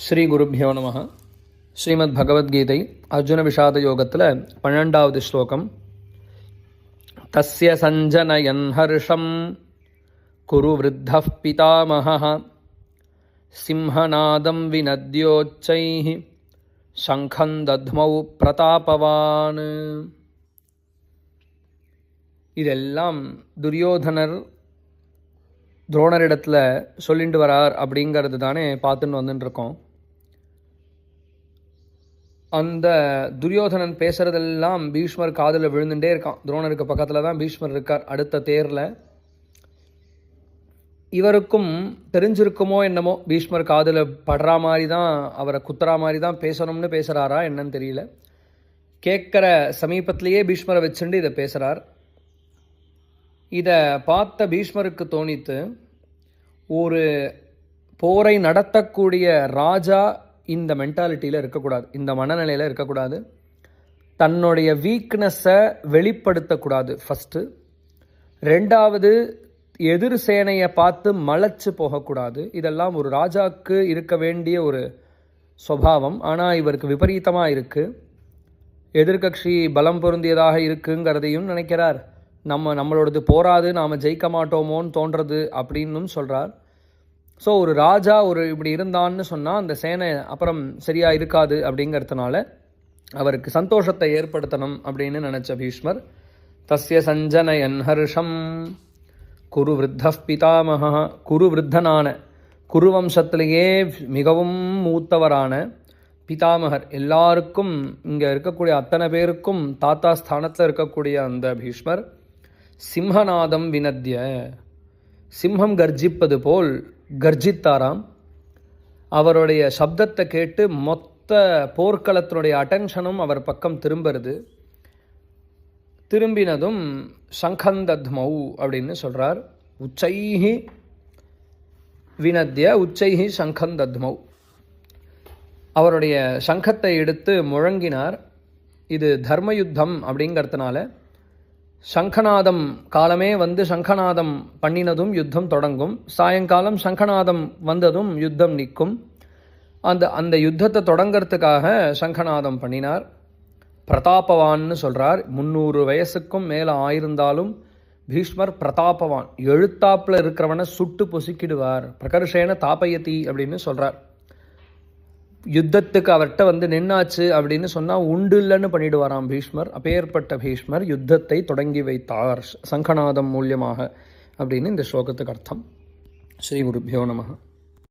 ஸ்ரீ குருப்யோ நமः. ஸ்ரீமத் பகவத்கீதை அர்ஜுன விஷாத யோகத்தில் 12வது ஸ்லோகம். தஸ்ய சஞ்சனயன் ஹர்ஷம் குரு விருத்தः பிதாமஹः சிம்ஹநாதம் விநத்யோச்சைः சங்கம் தத்மௌ பிரதாபவான். இதெல்லாம் துரியோதனர் துரோணரிடத்தில் சொல்லிட்டு வரார் அப்படிங்கிறது தானே பார்த்துன்னு வந்துட்டுருக்கோம். அந்த துரியோதனன் பேசுகிறதெல்லாம் பீஷ்மர் காதில் விழுந்துட்டே இருக்கான். துரோணருக்கு பக்கத்தில் தான் பீஷ்மர் இருக்கார். அடுத்த தேரில் இவருக்கும் தெரிஞ்சிருக்குமோ என்னமோ, பீஷ்மர் காதில் படுறா மாதிரி தான், அவரை குத்துறா மாதிரி தான் பேசணும்னு பேசுகிறாரா என்னன்னு தெரியல. கேட்குற சமீபத்திலேயே பீஷ்மரை வச்சுட்டு இதை பேசுகிறார். இதை பார்த்த பீஷ்மருக்கு தோணித்து, ஒரு போரை நடத்தக்கூடிய ராஜா இந்த மென்டாலிட்டியில் இருக்கக்கூடாது, இந்த மனநிலையில் இருக்கக்கூடாது. தன்னுடைய வீக்னஸை வெளிப்படுத்தக்கூடாது ஃபஸ்ட்டு. ரெண்டாவது, எதிர் சேனையை பார்த்து மலைச்சு போகக்கூடாது. இதெல்லாம் ஒரு ராஜாவுக்கு இருக்க வேண்டிய ஒரு சுபாவம். ஆனால் இவருக்கு விபரீதமாக இருக்குது. எதிர்கட்சி பலம் பொருந்தியதாக இருக்குங்கிறதையும் நினைக்கிறார். நம்மளோடது போராது, நாம் ஜெயிக்க மாட்டோமோன்னு தோன்றது அப்படின்னும் சொல்கிறார். ஸோ ஒரு ராஜா இப்படி இருந்தான்னு சொன்னால் அந்த சேனை அப்புறம் சரியாக இருக்காது. அப்படிங்கிறதுனால அவருக்கு சந்தோஷத்தை ஏற்படுத்தணும் அப்படின்னு நினச்ச பீஷ்மர், தஸ்ய சஞ்சனயன் ஹர்ஷம் குரு விருத்தः பிதாமஹः, குரு விருத்தனான, குரு வம்சத்திலேயே மிகவும் மூத்தவரான பிதாமகர், எல்லாருக்கும் இங்கே இருக்கக்கூடிய அத்தனை பேருக்கும் தாத்தா ஸ்தானத்தில் இருக்கக்கூடிய அந்த பீஷ்மர் சிம்ஹநாதம் வினத்ய, சிம்ஹம் கர்ஜிப்பது போல் கர்ஜித்தாராம். அவருடைய சப்தத்தை கேட்டு மொத்த போர்க்களத்தினுடைய அட்டென்ஷனும் அவர் பக்கம் திரும்புறது. திரும்பினதும் சங்கந்தத்மௌ அப்படின்னு சொல்கிறார். உச்சைஹி வினத்ய உச்சைஹி சங்கந்தத்மௌ, அவருடைய சங்கத்தை எடுத்து முழங்கினார். இது தர்மயுத்தம் அப்படிங்கிறதுனால சங்கநாதம் காலமே வந்து சங்கநாதம் பண்ணினதும் யுத்தம் தொடங்கும். சாயங்காலம் சங்கநாதம் வந்ததும் யுத்தம் நிற்கும். அந்த யுத்தத்தை தொடங்கிறதுக்காக சங்கநாதம் பண்ணினார். பிரதாபவான்னு சொல்கிறார். 300 வயசுக்கும் மேலே ஆயிருந்தாலும் பீஷ்மர் பிரதாபவான், எழுத்தாப்பில் இருக்கிறவனை சுட்டு பொசுக்கிடுவார். பிரகர்ஷேன தாபயதி அப்படின்னு சொல்கிறார். யுத்தத்துக்கு அவர்கிட்ட வந்து நின்னாச்சு அப்படின்னு சொன்னால் உண்டு இல்லைன்னு பண்ணிடுவாராம் பீஷ்மர். அப்பேற்பட்ட பீஷ்மர் யுத்தத்தை தொடங்கி வைத்தார் சங்கநாதம் மூலியமாக அப்படின்னு இந்த ஸ்லோகத்துக்கு அர்த்தம். ஸ்ரீ குருப்யோ நமः.